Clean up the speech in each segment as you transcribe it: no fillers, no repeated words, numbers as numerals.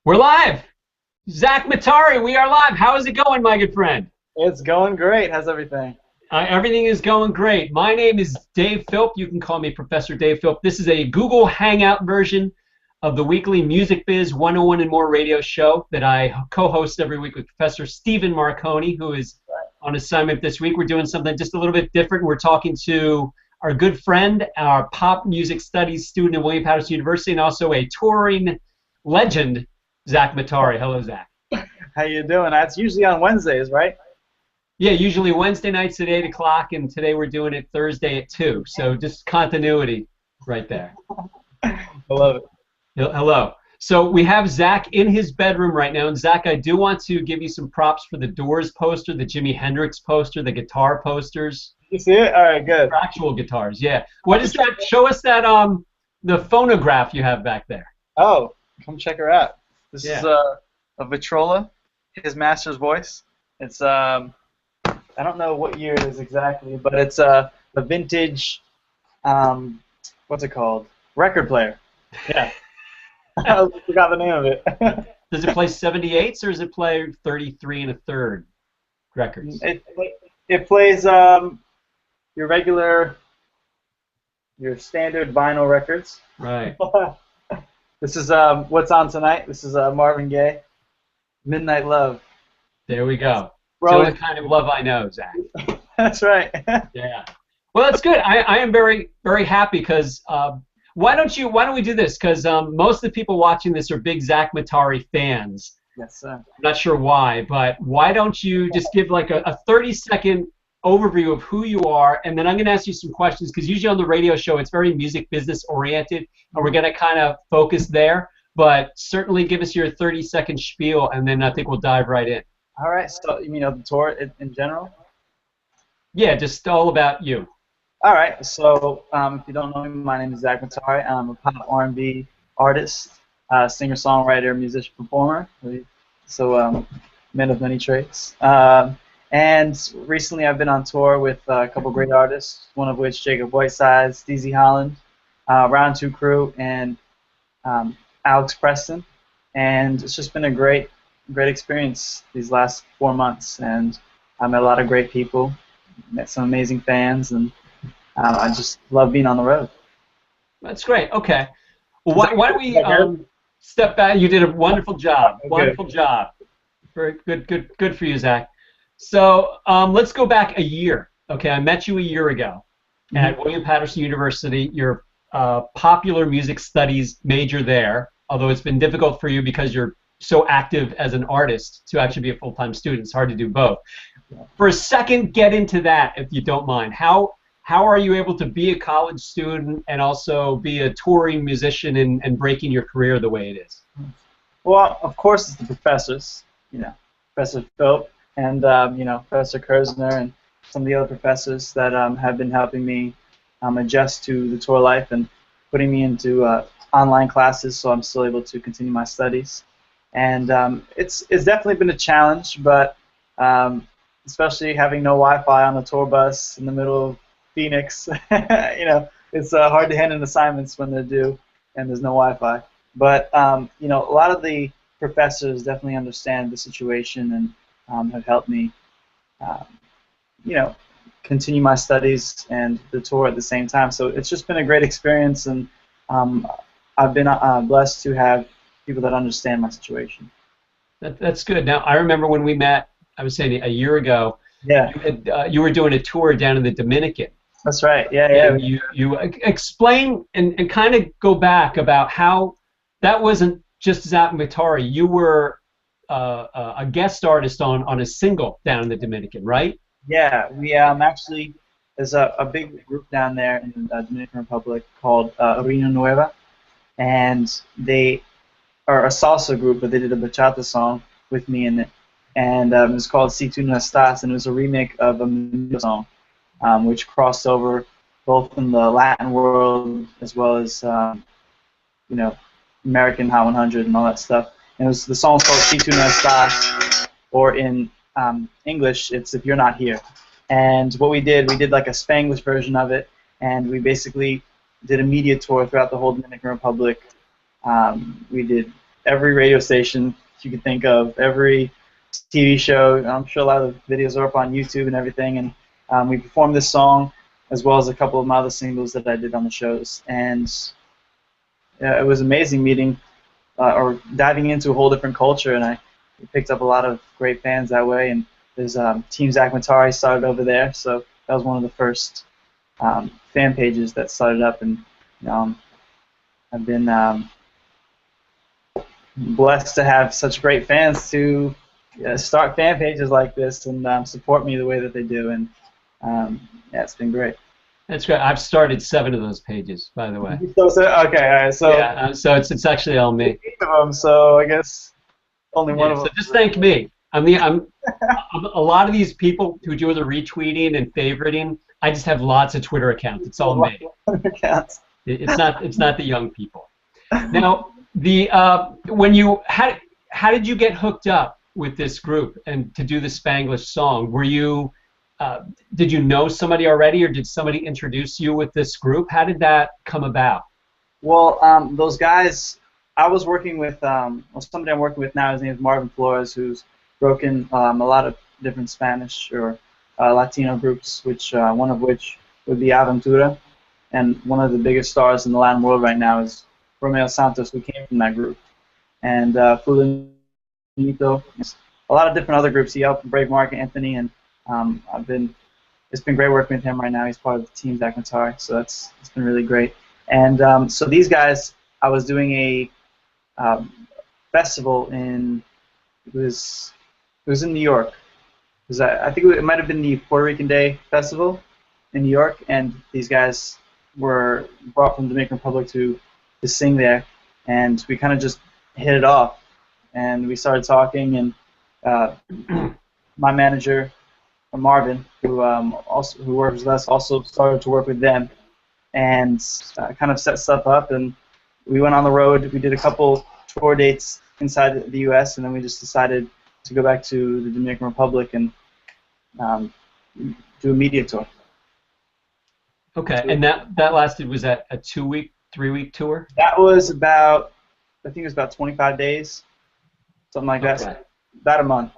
We're live. Zach Matari, we are live. How is it going, my good friend? It's going great. How's everything? Everything is going great. My name is Dave Philp. You can call me Professor Dave Philp. This is a Google Hangout version of the weekly Music Biz 101 and More radio show that I co-host every week with Professor Stephen Marconi, who is on assignment this week. We're doing something just a little bit different. We're talking to our good friend, our pop music studies student at William Patterson University, and also a touring legend, Zach Matari. Hello, Zach. How you doing? That's usually on Wednesdays, right? Yeah, usually Wednesday nights at 8 o'clock, and today we're doing it Thursday at 2. So just continuity right there. I love it. Hello. So we have Zach in his bedroom right now. And Zach, I do want to give you some props for the Doors poster, the Jimi Hendrix poster, the guitar posters. You see it? All right, good. Actual guitars, yeah. What is that? Show us that the phonograph you have back there. Oh, come check her out. This Yeah. is a Vitrola, his master's voice. It's I don't know what year it is exactly, but it's a vintage what's it called? Record player. Yeah. I forgot the name of it. Does it play 78s or does it play 33 and a third records? It plays your standard vinyl records. Right. This is what's on tonight. This is Marvin Gaye, Midnight Love. There we go. Bro, So the kind of love I know, Zach. that's right. Yeah. Well, that's good. I am very, very happy because why don't we do this? Because most of the people watching this are big Zach Matari fans. Yes, sir. I'm not sure why, but why don't you just give like a 30-second overview of who you are, and then I'm going to ask you some questions because usually on the radio show it's very music business oriented, and we're going to kind of focus there. But certainly give us your 30-second spiel, and then I think we'll dive right in. All right. So you mean the tour in general? Yeah, just all about you. All right. So if you don't know me, my name is Zach Matari. I'm a pop R&B artist, singer-songwriter, musician, performer. So man of many trades. And recently I've been on tour with a couple great artists, one of which Jacob Whiteside, Steezy Holland, Round 2 Crew, and Alex Preston. And it's just been a great experience these last 4 months. And I met a lot of great people, met some amazing fans, and I just love being on the road. That's great. Okay. Well, why don't we step back? You did a wonderful job. Wonderful job. Very good for you, Zach. So let's go back a year. Okay, I met you a year ago at William Patterson University. You're popular music studies major there, although it's been difficult for you because you're so active as an artist to actually be a full-time student. It's hard to do both. For a second, get into that if you don't mind. How are you able to be a college student and also be a touring musician and breaking your career the way it is? Well, of course, it's the professors. Professor Philp and Professor Kersner and some of the other professors that have been helping me adjust to the tour life and putting me into online classes, so I'm still able to continue my studies. And it's definitely been a challenge, but especially having no Wi-Fi on the tour bus in the middle of Phoenix, it's hard to hand in assignments when they're due and there's no Wi-Fi. But a lot of the professors definitely understand the situation and have helped me, continue my studies and the tour at the same time. So it's just been a great experience, and I've been blessed to have people that understand my situation. That's good. Now, I remember when we met, I was saying a year ago, yeah, you were doing a tour down in the Dominican. That's right, yeah. And you explain and kind of go back about how that wasn't just Zach Matari. You were a guest artist on a single down in the Dominican, right? Yeah, we actually, there's a big group down there in the Dominican Republic called Reina Nueva, and they are a salsa group, but they did a bachata song with me in it, and it was called Si Tu No Estás, and it was a remake of a Menudo song, which crossed over both in the Latin world as well as American Hot 100 and all that stuff. And the song's called Si Tu No Estás, or in English, it's If You're Not Here. And what we did like a Spanglish version of it, and we basically did a media tour throughout the whole Dominican Republic. We did every radio station you can think of, every TV show. I'm sure a lot of the videos are up on YouTube and everything. And we performed this song as well as a couple of my other singles that I did on the shows. And it was amazing meeting or diving into a whole different culture. And I picked up a lot of great fans that way. And there's Team Zach Matari started over there, so that was one of the first fan pages that started up. And I've been blessed to have such great fans to start fan pages like this and support me the way that they do. And yeah, it's been great. That's great. I've started 7 of those pages, by the way. So okay, all right. So yeah, so it's actually all me. 8 of them. So I guess only one of them. So just thank me. I'm a lot of these people who do the retweeting and favoriting. I just have lots of Twitter accounts. It's all me. It's not the young people. Now, how did you get hooked up with this group and to do the Spanglish song? Were you did you know somebody already, or did somebody introduce you with this group? How did that come about? Well, those guys, I was working with somebody I'm working with now. His name is Marvin Flores, who's broken a lot of different Spanish or Latino groups, one of which would be Aventura, and one of the biggest stars in the Latin world right now is Romeo Santos, who came from that group, and Fulanito, a lot of different other groups. He helped Brave Mark and Anthony, and it's been great working with him right now. He's part of the Team Zach Matari, so it's been really great. And so these guys, I was doing a festival it was in New York. I think it might have been the Puerto Rican Day Festival in New York, and these guys were brought from the Dominican Republic to sing there, and we kind of just hit it off, and we started talking, and my manager, Marvin, who works with us, also started to work with them, and kind of set stuff up, and we went on the road. We did a couple tour dates inside the U.S., and then we just decided to go back to the Dominican Republic and do a media tour. Okay, and that lasted, was that a 2-week, 3-week tour? That was about, I think it was about 25 days, something like that. Okay. About a month.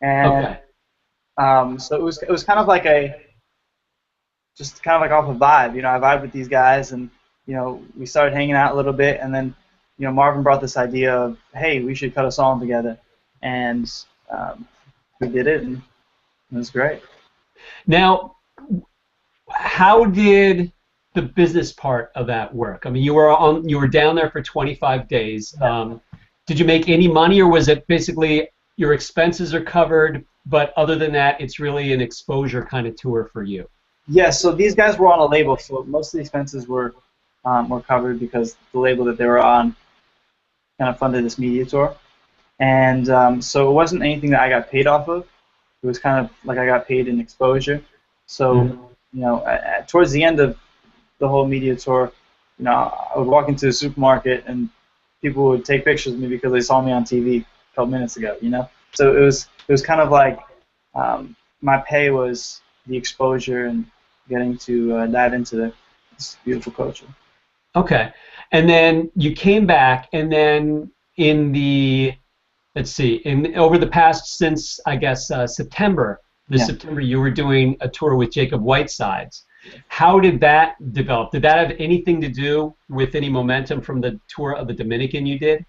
And so it was kind of like just kind of like off a vibe. I vibed with these guys, and we started hanging out a little bit, and then Marvin brought this idea of, hey, we should cut a song together, and we did it, and it was great. Now, how did the business part of that work? I mean, you were down there for 25 days. Did you make any money, or was it basically your expenses are covered, but other than that, it's really an exposure kind of tour for you? Yeah, so these guys were on a label, so most of the expenses were covered because the label that they were on kind of funded this media tour. And so it wasn't anything that I got paid off of. It was kind of like I got paid in exposure. So, towards the end of the whole media tour, I would walk into the supermarket and people would take pictures of me because they saw me on TV a couple minutes ago, So it was kind of like my pay was the exposure and getting to dive into this beautiful culture. Okay, and then you came back, and then over the past, since I guess September, September, you were doing a tour with Jacob Whitesides. How did that develop? Did that have anything to do with any momentum from the tour of the Dominican you did?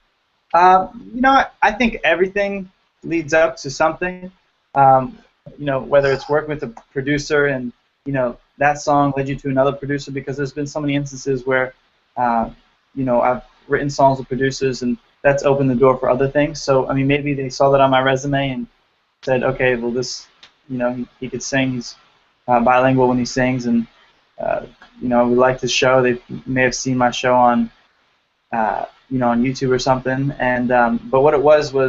I think everything leads up to something. Whether it's working with a producer and that song led you to another producer, because there's been so many instances where I've written songs with producers and that's opened the door for other things. So maybe they saw that on my resume and said, okay, well this, he could sing. He's bilingual when he sings, and we liked his show. They may have seen my show on on YouTube or something. And but what it was what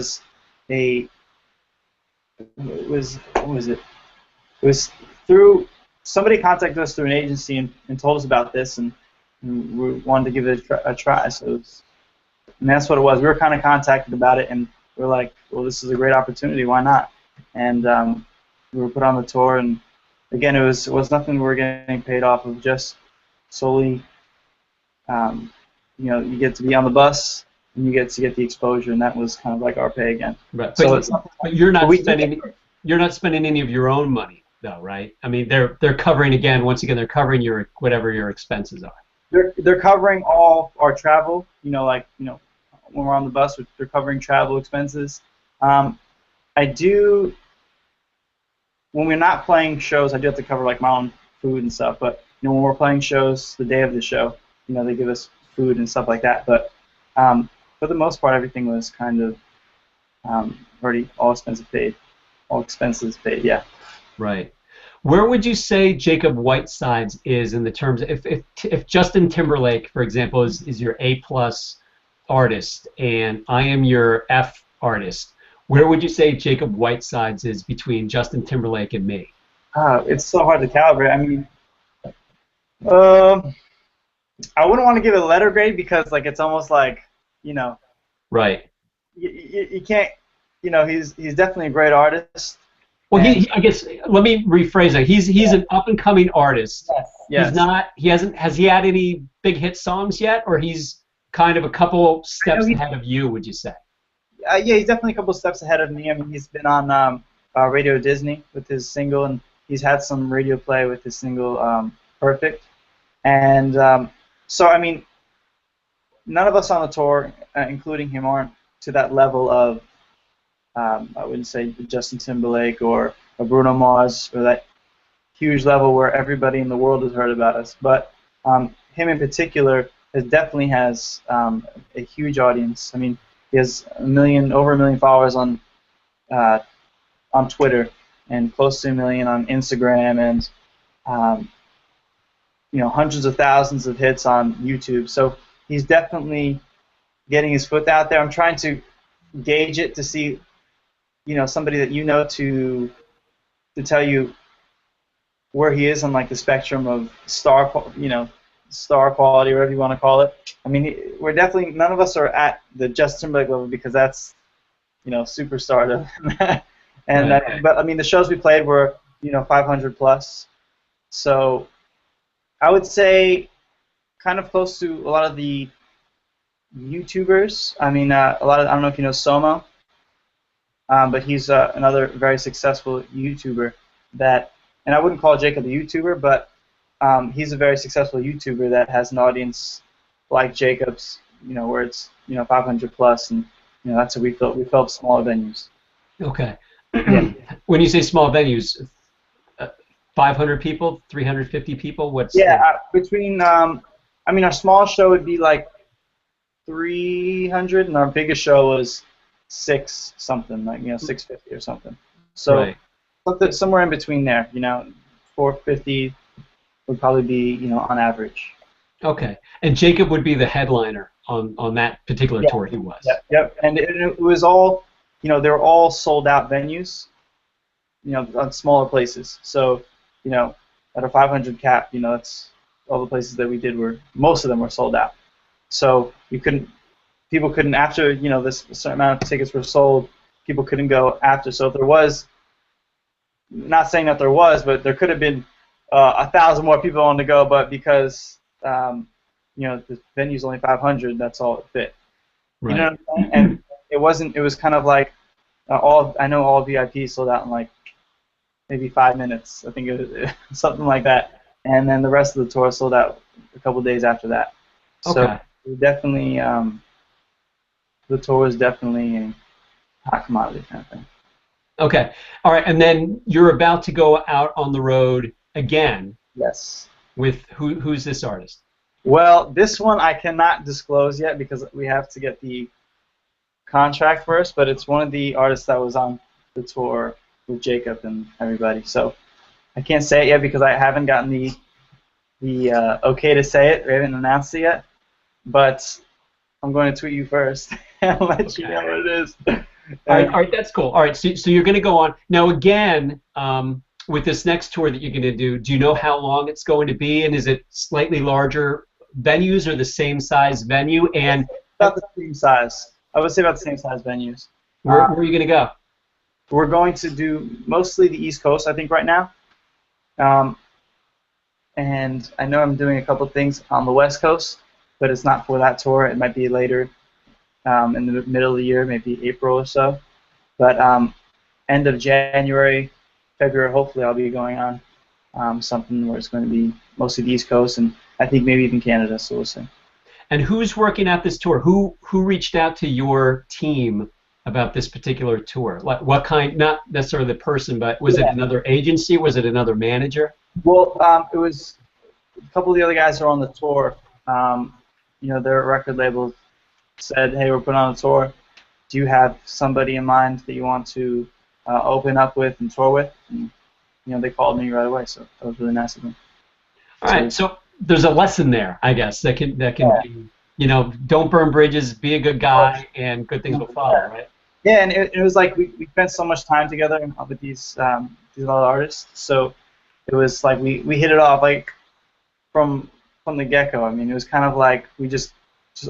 was it? It was through somebody contacted us through an agency and told us about this, and we wanted to give it a try. So that's what it was. We were kind of contacted about it, and we were like, well, this is a great opportunity. Why not? And we were put on the tour, and again, it was nothing we were getting paid off of, just solely, you get to be on the bus and you get to get the exposure, and that was kind of like our pay again. Right. So But you're not spending any of your own money though, right? I mean, they're covering again. Once again, they're covering your whatever your expenses are. they're covering all our travel. When we're on the bus, they're covering travel expenses. I do when we're not playing shows. I do have to cover like my own food and stuff. But when we're playing shows, the day of the show, they give us food and stuff like that. But for the most part, everything was kind of already all expenses paid. All expenses paid. Yeah. Right. Where would you say Jacob Whitesides is in the terms if Justin Timberlake, for example, is your A+ artist and I am your F artist? Where would you say Jacob Whitesides is between Justin Timberlake and me? It's so hard to calibrate. I mean, I wouldn't want to give it a letter grade because like it's almost like Right. You can't. He's definitely a great artist. Well, I guess let me rephrase that. He's an up and coming artist. Yes. He's not. Has he had any big hit songs yet, or he's kind of a couple steps ahead of you? Would you say? Yeah, he's definitely a couple steps ahead of me. I mean, he's been on Radio Disney with his single, and he's had some radio play with his single Perfect. And so, I mean, none of us on the tour, including him, aren't to that level of I wouldn't say Justin Timberlake or Bruno Mars or that huge level where everybody in the world has heard about us. But him in particular definitely has a huge audience. I mean, he has over a million followers on Twitter and close to 1 million on Instagram and hundreds of thousands of hits on YouTube. So he's definitely getting his foot out there. I'm trying to gauge it to see somebody that to tell you where he is on like the spectrum of star quality, whatever you want to call it. I mean, we're definitely none of us are at the Justin Timberlake level because that's superstardom. And right. But I mean, the shows we played were 500 plus. So I would say kind of close to a lot of the YouTubers. I mean, I don't know if you know Somo. But he's another very successful YouTuber and I wouldn't call Jacob a YouTuber, but he's a very successful YouTuber that has an audience like Jacob's, where it's 500 plus, and that's what we felt smaller venues. Okay. Yeah. When you say small venues, 500 people, 350 people, between I mean, our smallest show would be like 300, and our biggest show was 650 or something. So right. Somewhere in between there, 450 would probably be, on average. Okay. And Jacob would be the headliner on that particular tour. He was. Yep. And it was all, they were all sold out venues, on smaller places. So, at a 500 cap, that's all the places that we did most of them were sold out. So people couldn't after this certain amount of tickets were sold, people couldn't go after. So if there was, not saying that there was, but there could have been 1,000 more people on to go, but because the venue's only 500, that's all it fit. Right. You know what I'm saying? And it was kind of like all VIP sold out in like maybe 5 minutes. I think it was something like that, and then the rest of the tour sold out a couple days after that. Okay. So definitely. The tour is definitely a hot commodity kind of thing. Okay. All right. And then you're about to go out on the road again. Yes. With who's this artist? Well, this one I cannot disclose yet because we have to get the contract first, but it's one of the artists that was on the tour with Jacob and everybody. So I can't say it yet because I haven't gotten the okay to say it. We haven't announced it yet. But I'm going to tweet you first and let you know what it is. All right, that's cool. All right, so you're going to go on. Now, again, with this next tour that you're going to do you know how long it's going to be, and is it slightly larger venues or the same size venue? And about the same size. I would say about the same size venues. Where are you going to go? We're going to do mostly the East Coast, I think, right now. And I know I'm doing a couple things on the West Coast, but it's not for that tour. It might be later in the middle of the year, maybe April or so. But end of January, February, hopefully I'll be going on something where it's going to be mostly the East Coast, and I think maybe even Canada, so we'll see. And who's working at this tour? Who reached out to your team about this particular tour? Like what kind? Not necessarily the person, but was it another agency? Was it another manager? Well, it was a couple of the other guys who are on the tour. Their record label said, "Hey, we're putting on a tour. Do you have somebody in mind that you want to open up with and tour with?" And, they called me right away, so that was really nice of them. All right, so there's a lesson there, I guess, that can be, don't burn bridges, be a good guy, and good things will follow, right? Yeah, and it was like we spent so much time together with these other artists, so it was like we hit it off like from the get-go. I mean, it was kind of like we just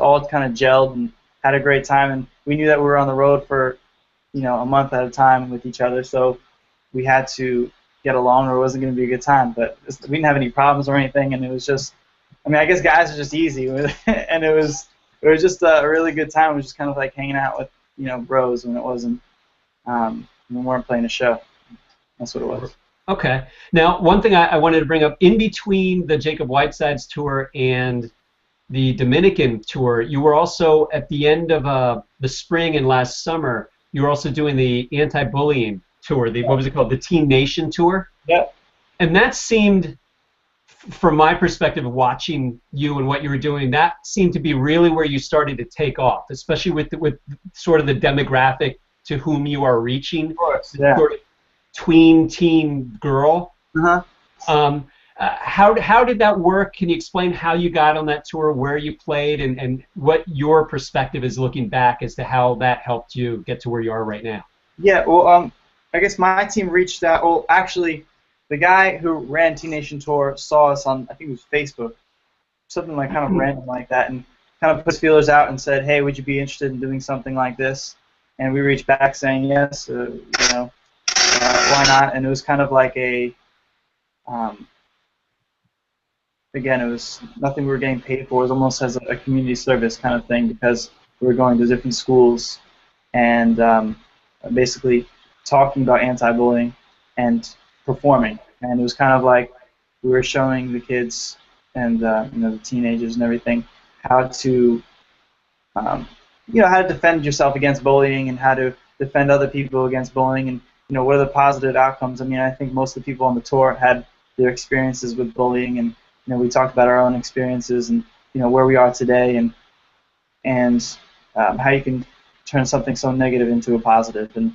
all kind of gelled and had a great time, and we knew that we were on the road for a month at a time with each other, so we had to get along or it wasn't going to be a good time. But we didn't have any problems or anything, and it was just, I mean, I guess guys are just easy, and it was just a really good time. It was just kind of like hanging out with bros when it wasn't when we weren't playing a show. That's what it was. Okay. Now, one thing I wanted to bring up, in between the Jacob Whiteside's tour and the Dominican tour, you were also, at the end of the spring and last summer, you were also doing the anti-bullying tour, what was it called, the Teen Nation tour? Yeah. And that seemed, from my perspective of watching you and what you were doing, that seemed to be really where you started to take off, especially with sort of the demographic to whom you are reaching. Of course, yeah. Sort of teen girl. Uh-huh. How did that work? Can you explain how you got on that tour, where you played, and what your perspective is looking back as to how that helped you get to where you are right now? Yeah, well, I guess my team reached out. Well, actually, the guy who ran Teen Nation Tour saw us on, I think it was Facebook, something like kind of random like that, and kind of put feelers out and said, "Hey, would you be interested in doing something like this?" And we reached back saying yes, why not? And it was kind of like a, again, it was nothing we were getting paid for. It was almost as a community service kind of thing, because we were going to different schools and basically talking about anti-bullying and performing. And it was kind of like we were showing the kids and the teenagers and everything how to how to defend yourself against bullying and how to defend other people against bullying, and what are the positive outcomes. I mean, I think most of the people on the tour had their experiences with bullying, and we talked about our own experiences and where we are today, and how you can turn something so negative into a positive. And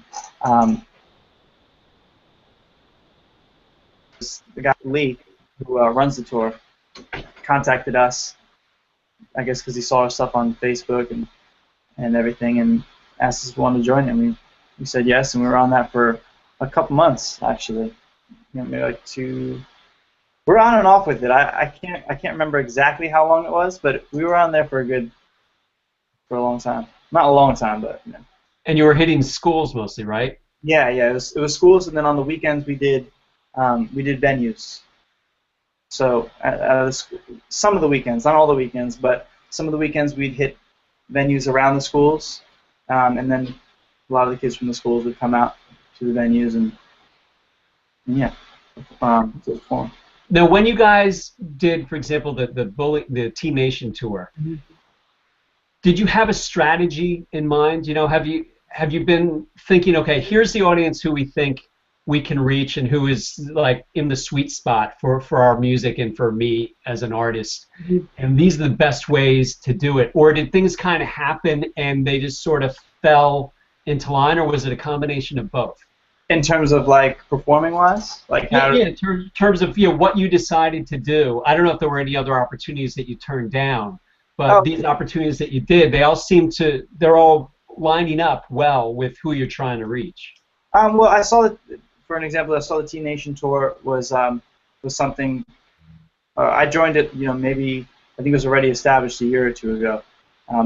the guy Lee, who runs the tour, contacted us, I guess because he saw our stuff on Facebook and everything, and asked us if we wanted to join him. We said yes, and we were on that for a couple months actually. Maybe like 2. We're on and off with it. I can't remember exactly how long it was, but we were on there for a long time. Not a long time, but. And you were hitting schools mostly, right? Yeah. It was schools, and then on the weekends we did venues. So some of the weekends, not all the weekends, but some of the weekends we'd hit venues around the schools, and then a lot of the kids from the schools would come out to the venues and perform. Now, when you guys did, for example, the Teen Nation tour, did you have a strategy in mind? Have you been thinking, okay, here's the audience who we think we can reach and who is like in the sweet spot for our music and for me as an artist, and these are the best ways to do it? Or did things kind of happen and they just sort of fell into line, or was it a combination of both? In terms of like performing wise, like in terms of what you decided to do. I don't know if there were any other opportunities that you turned down, but these opportunities that you did, they're all lining up well with who you're trying to reach. Well, I saw that, for an example, I saw the Teen Nation tour was something. I joined it, maybe I think it was already established a year or two ago,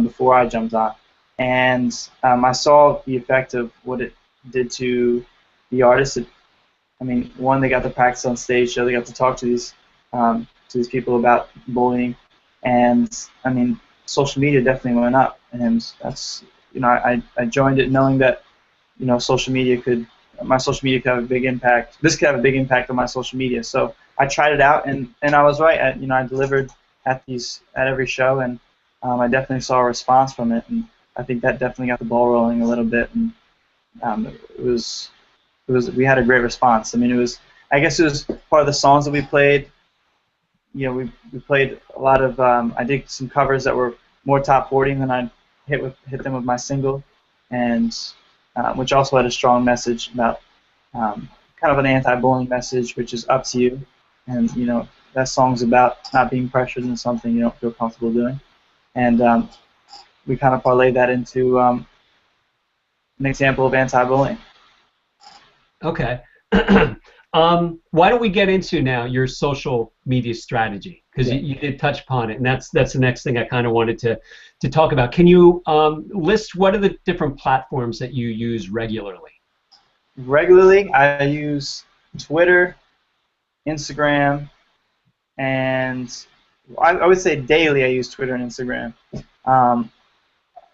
before I jumped on, and I saw the effect of what it did to the artists. One, they got to practice on stage, so they got to talk to these people about bullying, and social media definitely went up, and that's I joined it knowing that social media could my social media could have a big impact. This could have a big impact on my social media. So I tried it out, and I was right. I delivered at every show, and I definitely saw a response from it, and I think that definitely got the ball rolling a little bit, and we had a great response. I mean, I guess it was part of the songs that we played. We played a lot of. I did some covers that were more top 40 than I hit them with my single, and which also had a strong message about kind of an anti-bullying message, which is up to you. And that song's about not being pressured into something you don't feel comfortable doing. And we kind of parlayed that into an example of anti-bullying. Okay. Why don't we get into now your social media strategy? Because you did touch upon it, and that's the next thing I kind of wanted to talk about. Can you list what are the different platforms that you use regularly? Regularly, I use Twitter, Instagram, and I would say daily I use Twitter and Instagram.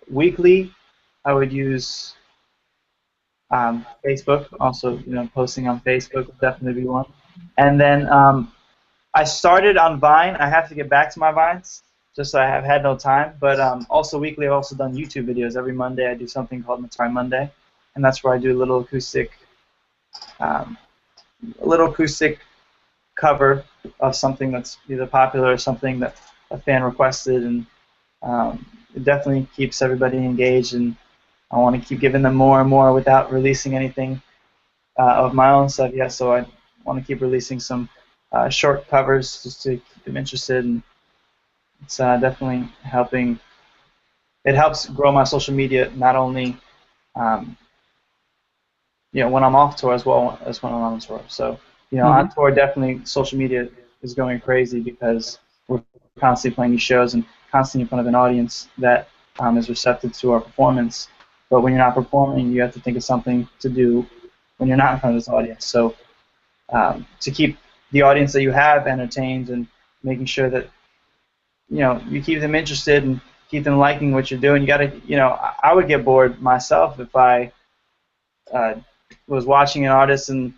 Weekly, I would use Facebook. Also, posting on Facebook would definitely be one. And then I started on Vine. I have to get back to my Vines, just so I have had no time. But also weekly, I've also done YouTube videos. Every Monday, I do something called Matari Monday, and that's where I do a little acoustic cover of something that's either popular or something that a fan requested, and it definitely keeps everybody engaged, and I want to keep giving them more and more without releasing anything of my own stuff yet, so I want to keep releasing some short covers just to keep them interested, and it's definitely helping. It helps grow my social media, not only when I'm off tour as well as when I'm on tour. So on tour, definitely social media is going crazy because we're constantly playing these shows and constantly in front of an audience that is receptive to our performance. But when you're not performing, you have to think of something to do when you're not in front of this audience. So to keep the audience that you have entertained and making sure that you keep them interested and keep them liking what you're doing, you gotta I would get bored myself if I was watching an artist and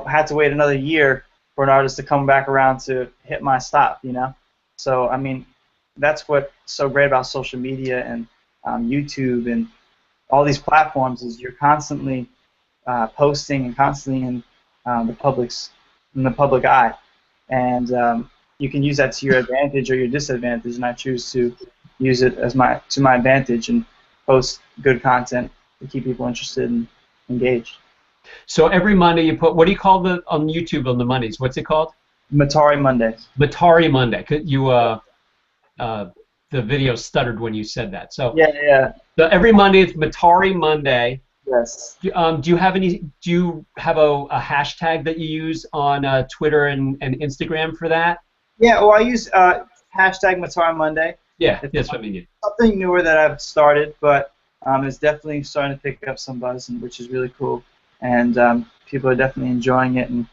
had to wait another year for an artist to come back around to hit my stop. So I mean, that's what's so great about social media and YouTube and all these platforms is you're constantly posting and constantly in the public eye, and you can use that to your advantage or your disadvantage. And I choose to use it to my advantage and post good content to keep people interested and engaged. So every Monday you put, what do you call on YouTube on the Mondays? What's it called? Matari Mondays. Matari Monday. The video stuttered when you said that. So yeah. So every Monday it's Matari Monday. Yes. Do you have a hashtag that you use on Twitter and Instagram for that? Yeah. Well, I use hashtag Matari Monday. Yeah, that's what I mean. Something newer that I've started, but it's definitely starting to pick up some buzz, which is really cool. And people are definitely enjoying it, and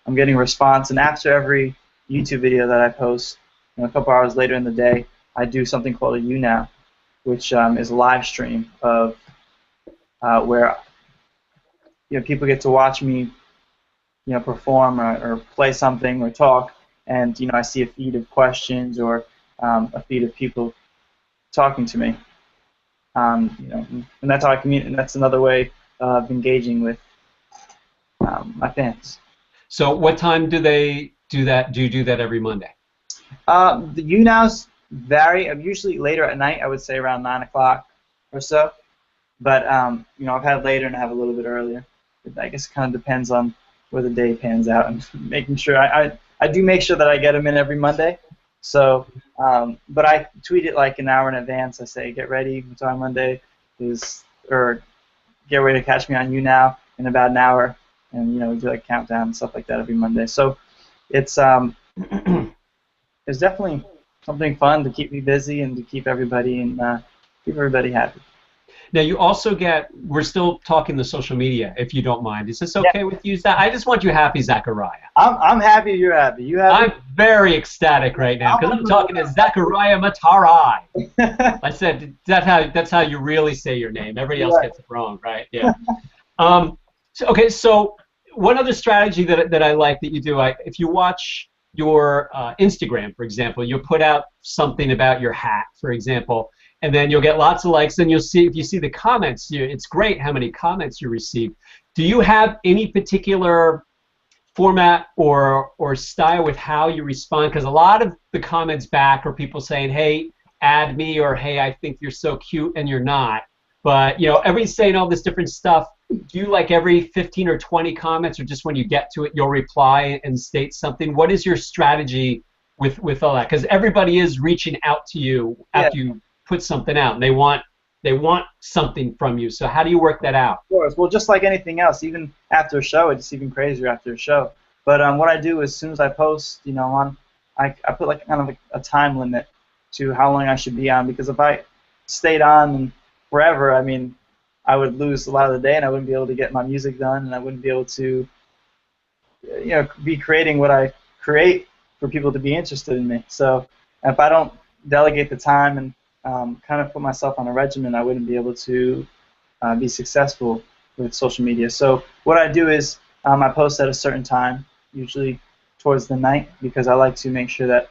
I'm getting a response. And after every YouTube video that I post, a couple hours later in the day, I do something called a You Now, which is a live stream of where people get to watch me perform or play something or talk, and I see a feed of questions or a feed of people talking to me. And that's how I communicate. And that's another way of engaging with my fans. So what time do they do that? Do you do that every Monday? The YouNows vary. I'm usually later at night. I would say around 9 o'clock or so. But I've had later and I have a little bit earlier. I guess it kind of depends on where the day pans out and making sure. I do make sure that I get them in every Monday. So, but I tweet it like an hour in advance. I say, get ready, Matari Monday or get ready to catch me on You Now in about an hour. And we do like countdown and stuff like that every Monday. So it's it's definitely something fun to keep me busy and to keep everybody happy. Now you also get, we're still talking the social media, if you don't mind. Is this Yeah, okay with you, Zach? I just want you happy, Zachariah. I'm happy you're happy. You happy? I'm very ecstatic right now because I'm I'm talking to Zachariah Matari. happy. I said that's how you really say your name. Everybody else Right. gets it wrong, right? Yeah. Um, so one other strategy that I like that you do, if you watch your Instagram, for example, you'll put out something about your hat, for example, and then you'll get lots of likes. And you'll see if you see the comments, it's great how many comments you receive. Do you have any particular format or style with how you respond? Because a lot of the comments back are people saying, "Hey, add me," or "Hey, I think you're so cute," and you're not. But everybody's saying all this different stuff. Do you like every 15 or 20 comments, or just when you get to it, you'll reply and state something? What is your strategy with all that? Because everybody is reaching out to you Yeah. after you put something out, and they want something from you. So how do you work that out? Of course. Well, just like anything else, even after a show, it's even crazier after a show. But what I do as soon as I post, I put like kind of a time limit to how long I should be on, because if I stayed on forever, I mean, I would lose a lot of the day and I wouldn't be able to get my music done and I wouldn't be able to, be creating what I create for people to be interested in me. So if I don't delegate the time and kind of put myself on a regimen, I wouldn't be able to be successful with social media. So what I do is I post at a certain time, usually towards the night, because I like to make sure that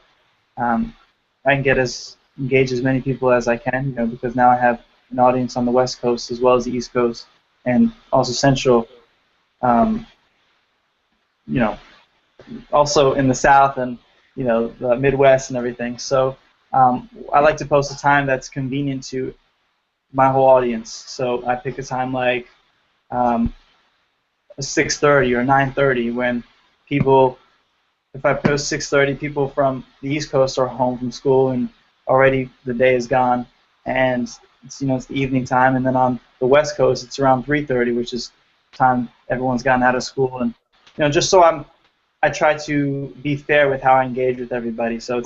I can engage as many people as I can. Because now I have an audience on the West Coast as well as the East Coast, and also Central. Um, you know, Also in the South and the Midwest and everything. So I like to post a time that's convenient to my whole audience. So I pick a time like 6:30 or 9:30 when people, if I post 6:30, people from the East Coast are home from school and already the day is gone, and it's the evening time. And then on the West Coast, it's around 3:30, which is time everyone's gotten out of school. And just so I try to be fair with how I engage with everybody. So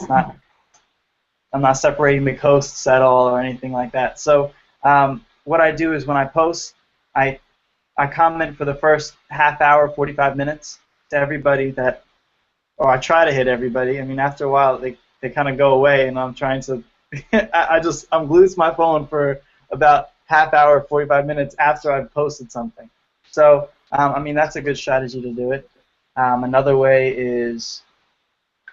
I'm not separating the coasts at all or anything like that. So what I do is when I post, I comment for the first half hour, 45 minutes to everybody or I try to hit everybody. I mean, after a while, they kind of go away, and I'm trying to, I'm glued to my phone for about half hour, 45 minutes after I've posted something. So, that's a good strategy to do it. Another way is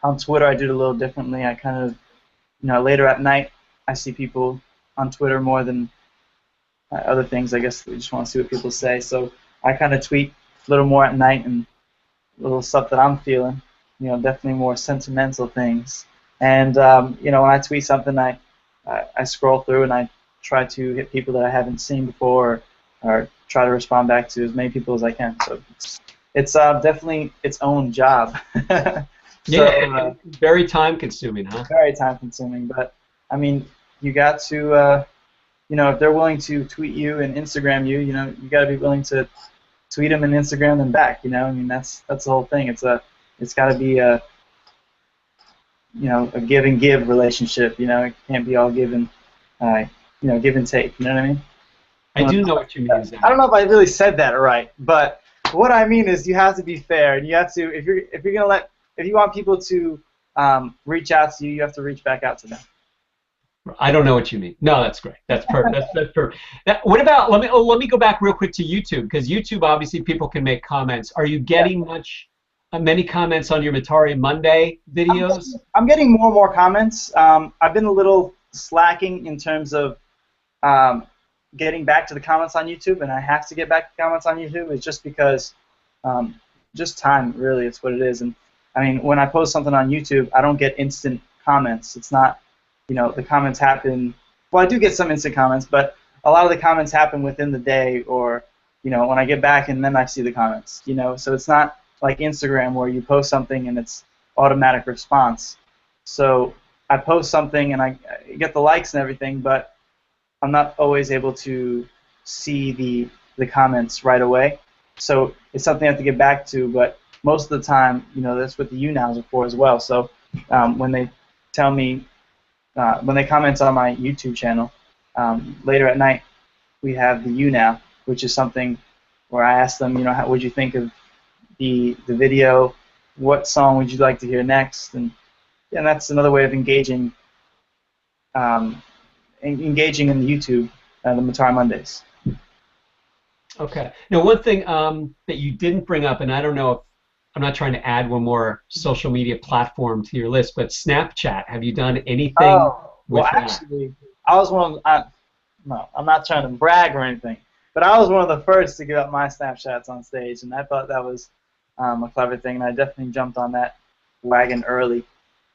on Twitter, I do it a little differently. I kind of, later at night, I see people on Twitter more than other things. I guess we just want to see what people say. So I kind of tweet a little more at night and little stuff that I'm feeling. Definitely more sentimental things. And when I tweet something, I scroll through and I try to hit people that I haven't seen before, or try to respond back to as many people as I can. So it's definitely its own job. Yeah, very time consuming, huh? Very time consuming, but I mean, you got to, if they're willing to tweet you and Instagram you, you got to be willing to tweet them and Instagram them back. That's the whole thing. It's got to be a give and give relationship. It can't be all give and give and take. You know what I mean? I do know what you mean, Zach. I don't know if I really said that right, but what I mean is you have to be fair, and you have to, if you want people to reach out to you, you have to reach back out to them. I don't know what you mean. No, that's great. That's perfect. That's perfect. What about, let me go back real quick to YouTube, because YouTube, obviously people can make comments. Are you getting many comments on your Matari Monday videos? I'm getting more and more comments. I've been a little slacking in terms of getting back to the comments on YouTube, and I have to get back to comments on YouTube. It's just because just time, really, it's what it is. And I mean, when I post something on YouTube, I don't get instant comments. It's not, the comments happen. Well, I do get some instant comments, but a lot of the comments happen within the day, or when I get back and then I see the comments. So it's not like Instagram where you post something and it's automatic response. So I post something and I get the likes and everything, but I'm not always able to see the comments right away. So it's something I have to get back to, but most of the time, that's what the YouNows are for as well. So when they tell me, when they comment on my YouTube channel later at night, we have the You Now, which is something where I ask them, how would you think of the video? What song would you like to hear next? And that's another way of um, engaging in the YouTube, the Matari Mondays. Okay. Now, one thing that you didn't bring up, and I don't know if I'm not trying to add one more social media platform to your list, but Snapchat. Have you done anything with Well, that? actually, I was one of no, I'm not trying to brag or anything, but I was one of the first to give up my Snapchats on stage, and I thought that was a clever thing, and I definitely jumped on that wagon early,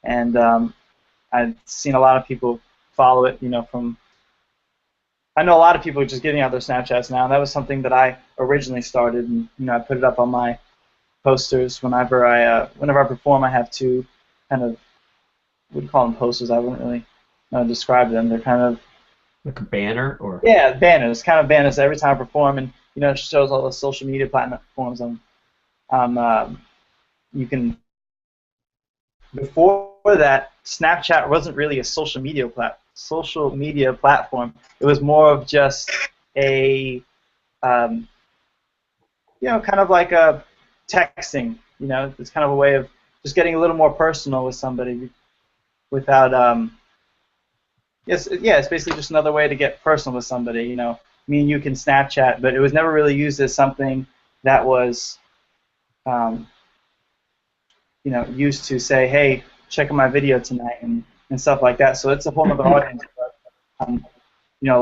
and I've seen a lot of people follow it, I know a lot of people are just getting out their Snapchats now, and that was something that I originally started, and I put it up on my posters whenever I perform. I have two kind of, what do you call them, posters? I wouldn't really describe them. They're kind of, Like a banner or? yeah, banners, kind of banners every time I perform, and it shows all the social media platforms. You can, before that, Snapchat wasn't really a social media platform. It was more of just a kind of like a texting. It's kind of a way of just getting a little more personal with somebody without it's basically just another way to get personal with somebody. Me and you can Snapchat, but it was never really used as something that was used to say, hey, check out my video tonight and stuff like that. So it's a whole other audience that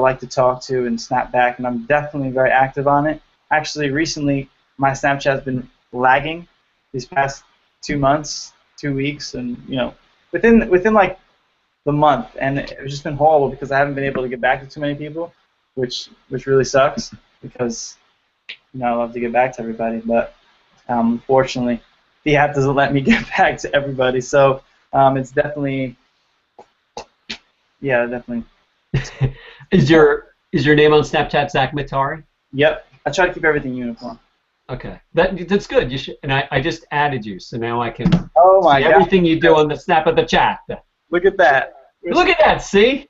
like to talk to and snap back, and I'm definitely very active on it. Actually, recently my Snapchat has been lagging these past 2 months, 2 weeks, and within like the month, and it's just been horrible because I haven't been able to get back to too many people, which really sucks because I love to get back to everybody, but unfortunately the app doesn't let me get back to everybody. So it's definitely, yeah, definitely. Is your name on Snapchat Zach Matari? Yep. I try to keep everything uniform. Okay, that's good. You should, and I just added you, so now I can Oh my see God. everything you do on the Snap of the chat. Look at that. Look at that. See?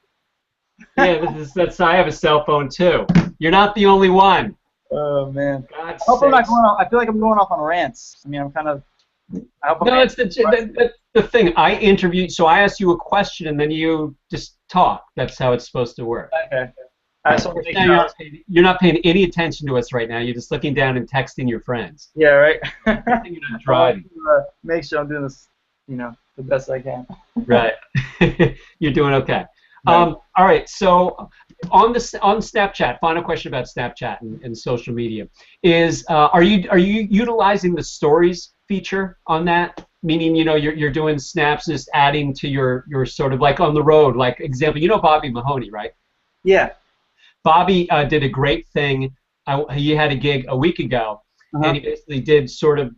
Yeah, that's. I have a cell phone too. You're not the only one. Oh man. God I hope I'm not going off. I feel like I'm going off on rants. I mean, I'm kind of. No, it's the thing. I interviewed, so I asked you a question, and then you just talk. That's how it's supposed to work. Okay. Now you're not paying any attention to us right now. You're just looking down and texting your friends. Yeah, right. You're not driving. Make sure I'm doing this, the best I can. Right. You're doing okay. All right. So on Snapchat, final question about Snapchat and social media is: are you utilizing the stories feature on that? Meaning, you're doing snaps, just adding to your sort of like on the road, like example. Bobby Mahoney, right? Yeah. Bobby did a great thing. He had a gig a week ago, and he basically did sort of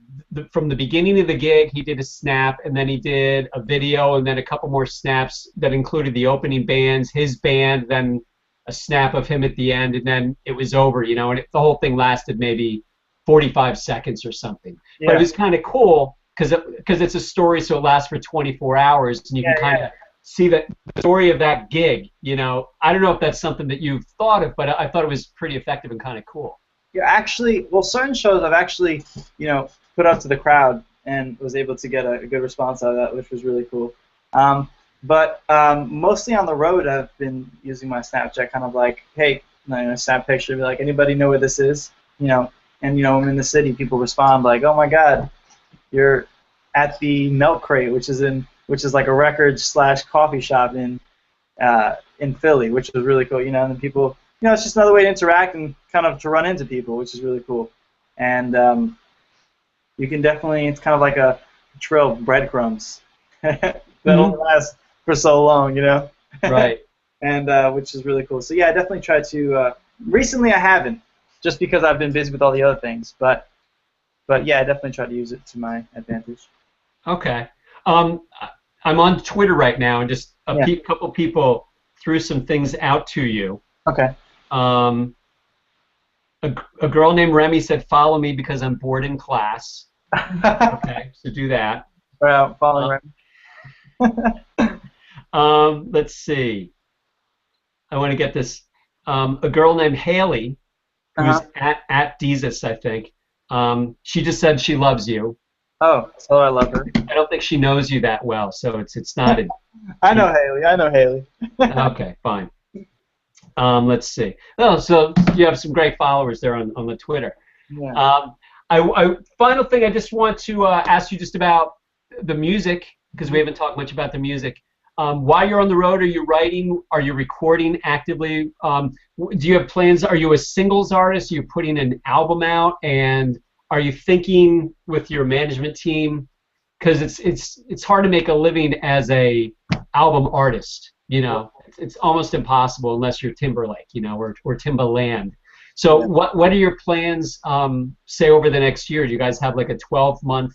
from the beginning of the gig, he did a snap, and then he did a video, and then a couple more snaps that included the opening bands, his band, then a snap of him at the end, and then it was over, and the whole thing lasted maybe 45 seconds or something. Yeah. But it was kind of cool because it's a story, so it lasts for 24 hours, and you can kind of see the story of that gig. I don't know if that's something that you've thought of, but I thought it was pretty effective and kind of cool. Yeah, actually, well, certain shows I've actually, put up to the crowd and was able to get a good response out of that, which was really cool. But mostly on the road, I've been using my Snapchat kind of like, hey, snap picture, be like, anybody know where this is? And I'm in the city, people respond like, oh my God, you're at the Milk Crate, which is like a record/coffee shop in Philly, which was really cool. And then people, it's just another way to interact and kind of to run into people, which is really cool. And you can definitely, it's kind of like a trail of breadcrumbs that'll last for so long, Right. And which is really cool. So yeah, I definitely try to. Recently, I haven't, just because I've been busy with all the other things. But yeah, I definitely try to use it to my advantage. Okay. I'm on Twitter right now, and just a couple people threw some things out to you. Okay. A girl named Remy said, "Follow me because I'm bored in class." Okay, so do that. Well, follow Remy. Let's see. I want to get this. a girl named Haley, who's Uh-huh. at Jesus, I think. She just said she loves you. Oh, so I love her. I don't think she knows you that well, so it's not a I know deep. Haley. I know Haley. Okay, fine. Let's see. Oh, so you have some great followers there on the Twitter. Yeah. Um, final thing, I just want to ask you just about the music because we haven't talked much about the music. While you're on the road, are you writing? Are you recording actively? Do you have plans? Are you a singles artist? Are you putting an album out? And are you thinking with your management team? Because it's hard to make a living as a album artist. It's almost impossible unless you're Timberlake, or Timbaland. So Yeah. what are your plans, say over the next year? Do you guys have like a 12-month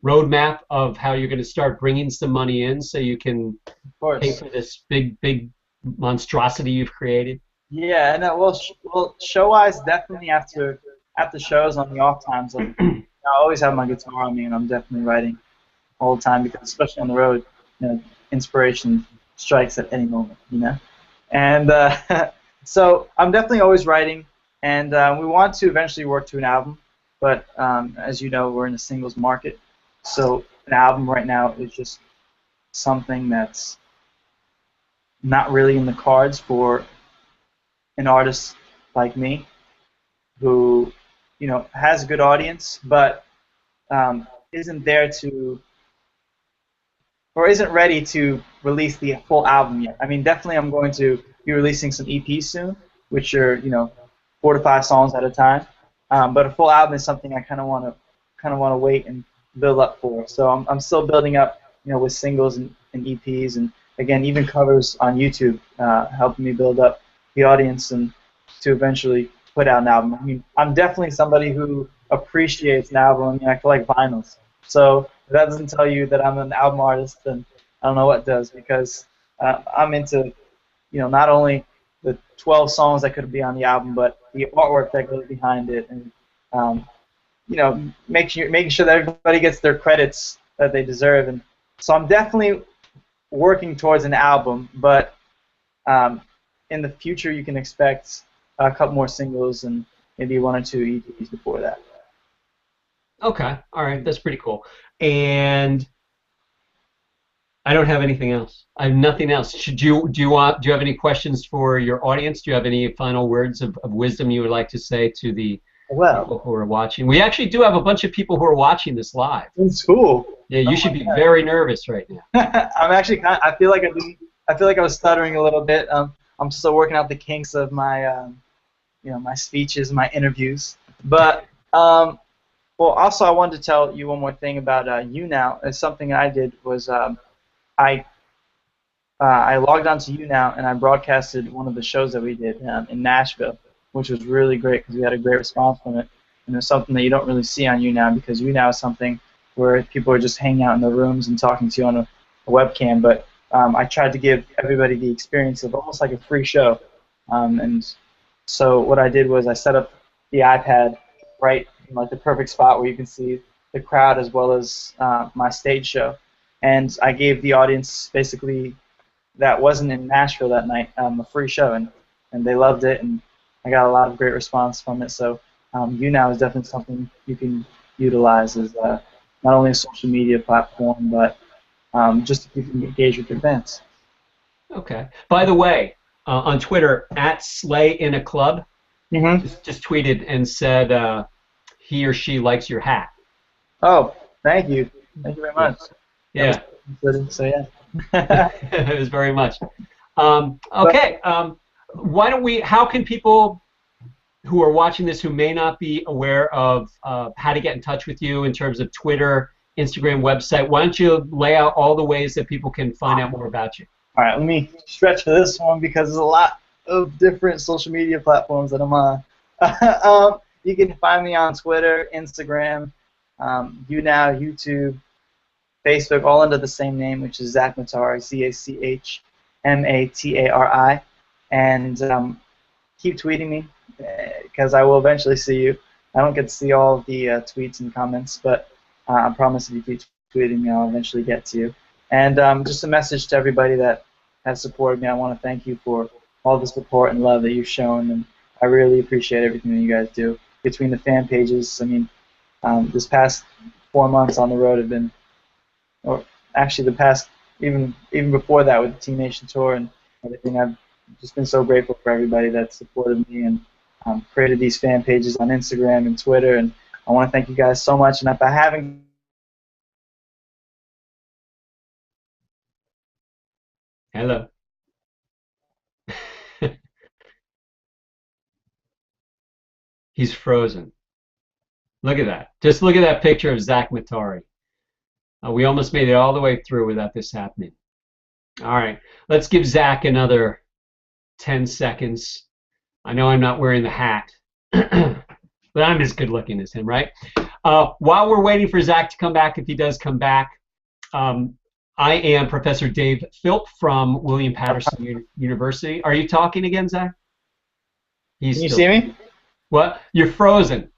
roadmap of how you're going to start bringing some money in so you can Of pay course. for this big monstrosity you've created? Yeah, and well, show-wise, definitely after shows on the off times, I always have my guitar on me, and I'm definitely writing all the time because, especially on the road, inspiration strikes at any moment, And so I'm definitely always writing, and we want to eventually work to an album, but as you know, we're in a singles market, so an album right now is just something that's not really in the cards for an artist like me who, has a good audience, but isn't there to or isn't ready to release the full album yet. I mean, definitely I'm going to be releasing some EPs soon, which are 4 to 5 songs at a time. But a full album is something I kind of want to wait and build up for. So I'm still building up, with singles and EPs and again even covers on YouTube, helping me build up the audience and to eventually put out an album. I mean, I'm definitely somebody who appreciates an album. I mean, I collect vinyls. So if that doesn't tell you that I'm an album artist, then I don't know what does because I'm into, not only the 12 songs that could be on the album, but the artwork that goes behind it, and um, making sure that everybody gets their credits that they deserve. And so I'm definitely working towards an album, but um, in the future you can expect a couple more singles and maybe 1 or 2 EPs before that. Okay, all right, that's pretty cool. And I don't have anything else. I have nothing else. Do you have any questions for your audience? Do you have any final words of wisdom you would like to say to the Well, people who are watching? We actually do have a bunch of people who are watching this live. it's cool. Yeah, you Oh should be very nervous right now. I'm actually I feel like I feel like I was stuttering a little bit. I'm still working out the kinks of my my speeches, my interviews. But well, also I wanted to tell you one more thing about you now. It's something I did was I I logged onto you now and I broadcasted one of the shows that we did in Nashville, which was really great because we had a great response from it. And it's something that you don't really see on you now because you now is something where people are just hanging out in their rooms and talking to you on a webcam. But I tried to give everybody the experience of almost like a free show. And so what I did was I set up the iPad right in like the perfect spot where you can see the crowd as well as my stage show. And I gave the audience basically that wasn't in Nashville that night a free show, and they loved it, and I got a lot of great response from it. So YouNow is definitely something you can utilize as not only a social media platform, but just to keep you engaged with your fans. Okay. By the way, on Twitter, at Slay in a Club Mm-hmm. just tweeted and said he or she likes your hat. Oh, thank you. Thank you very Yeah. much. That was Yeah. good. So yeah. It was very much. But Okay. Why don't we? How can people who are watching this who may not be aware of how to get in touch with you in terms of Twitter, Instagram, website? Why don't you lay out all the ways that people can find out more about you? all right, let me stretch for this one because there's a lot of different social media platforms that I'm on. You can find me on Twitter, Instagram, YouNow, YouTube, Facebook, all under the same name, which is Zach Matari, ZachMatari, and keep tweeting me because I will eventually see you. I don't get to see all of the tweets and comments, but I promise if you keep tweeting me, I'll eventually get to you. And just a message to everybody that has supported me. I want to thank you for all the support and love that you've shown, and I really appreciate everything that you guys do. Between the fan pages, I mean, this past 4 months on the road have been, or actually the past, even before that with the Team Nation tour and everything, I've just been so grateful for everybody that supported me and created these fan pages on Instagram and Twitter, and I want to thank you guys so much. And if I haven't, Hello. He's frozen. Look at that. Just look at that picture of Zach Matari. We almost made it all the way through without this happening. All right, let's give Zach another 10 seconds. I know I'm not wearing the hat, but I'm as good looking as him, right? While we're waiting for Zach to come back, if he does come back, I am Professor Dave Philp from William Patterson University. Are you talking again, Zach? Can you see me? What? You're frozen,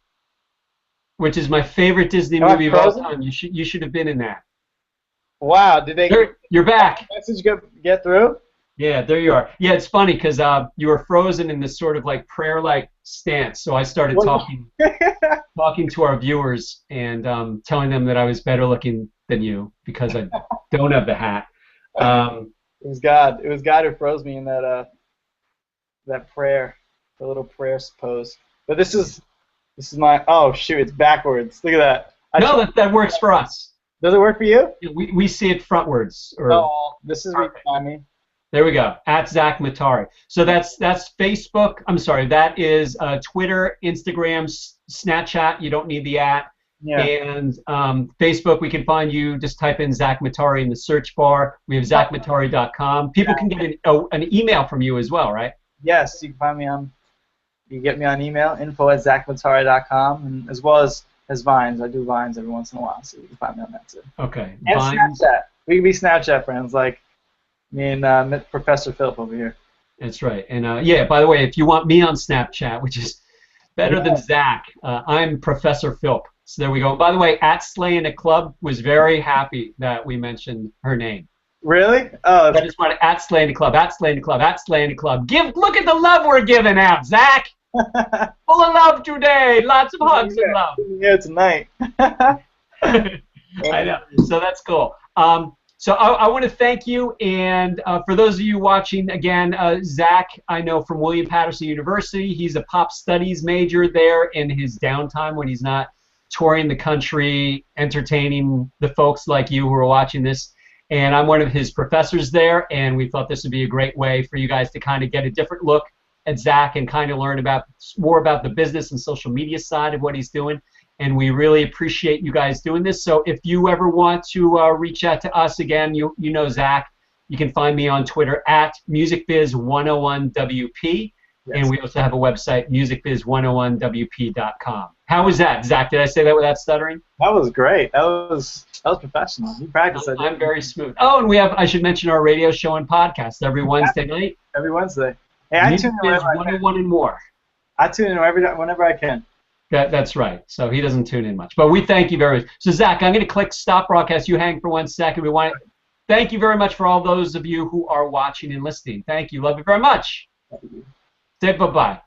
which is my favorite Disney movie of all time. You should have been in that. Wow, did they? You're back. Message get through? Yeah, there you are. Yeah, it's funny because you were frozen in this sort of like prayer-like stance. So I started talking to our viewers and telling them that I was better looking than you because I don't have the hat. It was God. It was God who froze me in that prayer, the little prayer pose. But this is my. Oh shoot! It's backwards. Look at that. No, that works for us. Does it work for you? We see it frontwards. Oh, this is behind me. There we go. At Zach Matari. So that's Facebook. I'm sorry. That is Twitter, Instagram, Snapchat. You don't need the at. Yeah. And Facebook, we can find you. Just type in Zach Matari in the search bar. We have ZachMatari.com. People can get an email from you as well, right? Yes, you can find me on. You can get me on email, info@ZachMatari.com, and as well as Vines. I do Vines every once in a while, so you can find me on that too. Okay. And Vines. Snapchat. We can be Snapchat friends, like me and Professor Philp over here. That's right. And yeah, by the way, if you want me on Snapchat, which is better than Zach, I'm Professor Philp. So there we go. By the way, at Slay in a Club was very happy that we mentioned her name. Really? Oh. I just wanted at Slay in a Club, at Slay in a Club, at Slay in a Club. Look at the love we're giving out, Zach. Full of love today. Lots of hugs and love. Yeah, tonight. I know. So that's cool. So I want to thank you, and for those of you watching, again, Zach, I know from William Patterson University. He's a pop studies major there in his downtime when he's not touring the country, entertaining the folks like you who are watching this. And I'm one of his professors there, and we thought this would be a great way for you guys to kind of get a different look at Zach and kind of learn more about the business and social media side of what he's doing. And we really appreciate you guys doing this. So if you ever want to reach out to us again, you know Zach, you can find me on Twitter at MusicBiz101WP. Yes. And we also have a website, musicbiz101wp.com. How was that, Zach? Did I say that without stuttering? That was great. That was professional. You practiced that. I'm very smooth. Oh, and I should mention our radio show and podcast every Wednesday night. Every Wednesday. Hey, I tune in whenever 101 and more. I tune in whenever I can. That's right. So he doesn't tune in much. But we thank you very much. So, Zach, I'm going to click stop broadcast. You hang for 1 second. Thank you very much for all those of you who are watching and listening. Thank you. Love you very much. Say bye-bye.